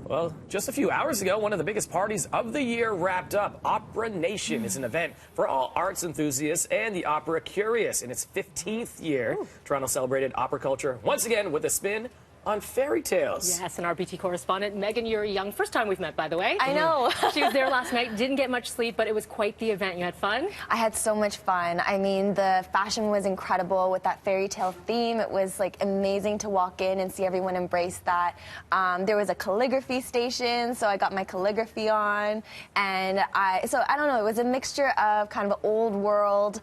Well, just a few hours ago, one of the biggest parties of the year wrapped up. Operanation is an event for all arts enthusiasts and the opera curious. In its 15th year, Toronto celebrated opera culture once again with a spin on fairy tales. Yes, and our BT correspondent, Meghan Yuri Young, first time we've met, by the way. I know. She was there last night, didn't get much sleep, but it was quite the event. You had fun? I had so much fun. I mean, the fashion was incredible with that fairy tale theme. It was like amazing to walk in and see everyone embrace that. There was a calligraphy station, so I got my calligraphy on. And I don't know, it was a mixture of kind of old world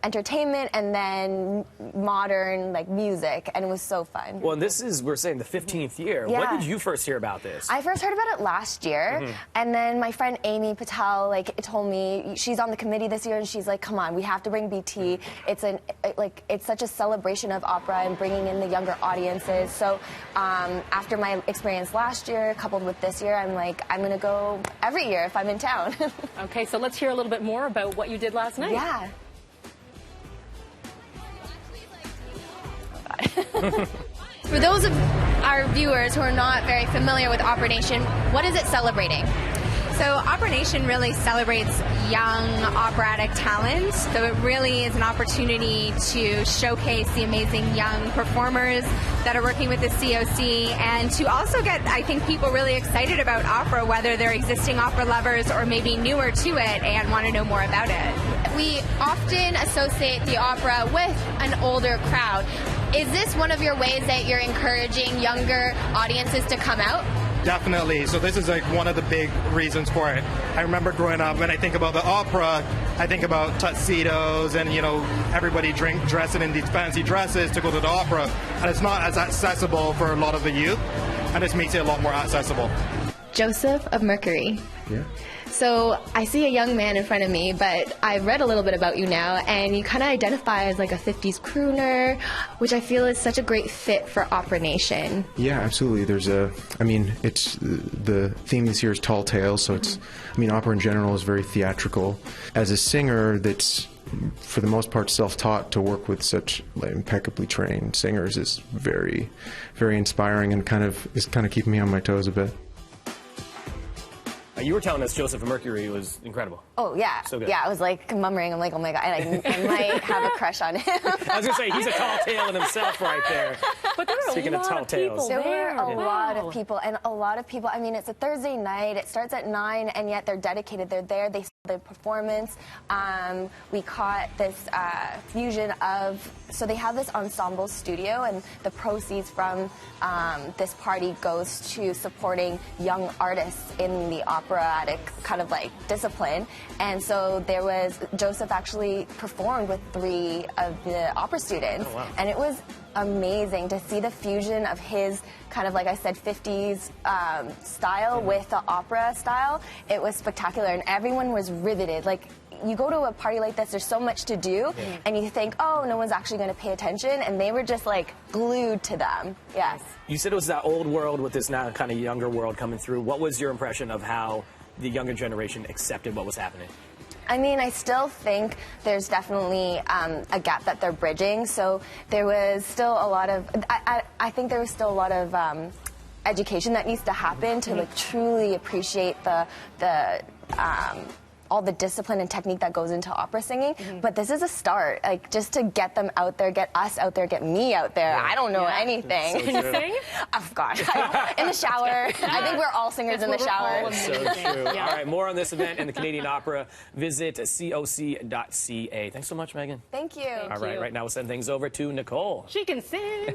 entertainment and then modern music, and it was so fun. Well, and this is, we're saying, the 15th year. Yeah. When did you first hear about this? I first heard about it last year, and then my friend Amy Patel told me, she's on the committee this year, and she's like, come on, we have to bring BT. It's such a celebration of opera and bringing in the younger audiences. So after my experience last year coupled with this year, I'm like, I'm gonna go every year if I'm in town. Okay, so let's hear a little bit more about what you did last night. Yeah. For those of our viewers who are not very familiar with Operanation, what is it celebrating? So Operanation really celebrates young operatic talent. So it really is an opportunity to showcase the amazing young performers that are working with the COC, and to also get, I think, people really excited about opera, whether they're existing opera lovers or maybe newer to it and want to know more about it. We often associate the opera with an older crowd. Is this one of your ways that you're encouraging younger audiences to come out? Definitely. So this is one of the big reasons for it. I remember growing up, when I think about the opera, I think about tuxedos and, everybody dressing in these fancy dresses to go to the opera. And it's not as accessible for a lot of the youth. And this makes it a lot more accessible. Joseph of Mercury. Yeah. So I see a young man in front of me, but I've read a little bit about you now, and you kind of identify as like a 50s crooner, which I feel is such a great fit for Operanation. Yeah, absolutely. It's the theme this year is tall tales, so opera in general is very theatrical. As a singer that's for the most part self-taught, to work with such impeccably trained singers is very, very inspiring, and is kind of keeping me on my toes a bit. You were telling us Joseph of Mercury was incredible. Oh, yeah. So good. Yeah, I was murmuring. I'm like, oh my God, I might have a crush on him. I was going to say, he's a tall tale in himself right there. But there were Speaking a lot of people There there. were a lot of people, and a lot of people, it's a Thursday night, it starts at 9, and yet they're dedicated. They're there, they saw the performance. We caught this fusion of, so they have this ensemble studio, and the proceeds from this party goes to supporting young artists in the operatic discipline. And so Joseph actually performed with 3 of the opera students. Oh, wow. And it was amazing to see the fusion of his like I said, 50s style with the opera style. It was spectacular, and everyone was riveted. You go to a party like this, there's so much to do, and you think, oh, no one's actually going to pay attention, and they were just glued to them. Yes. You said it was that old world with this now kind of younger world coming through. What was your impression of how the younger generation accepted what was happening? I still think there's definitely a gap that they're bridging. So there was still a lot of, I think there was still a lot of education that needs to happen to truly appreciate all the discipline and technique that goes into opera singing. But this is a start, just to get them out there, get us out there, get me out there. I don't know anything. So Can you sing? Oh, gosh. In the shower. I think we're all singers in the shower. So true. All right, more on this event and the Canadian Opera. Visit coc.ca. Thanks so much, Meghan. Thank you. All right, right now we'll send things over to Nicole. She can sing.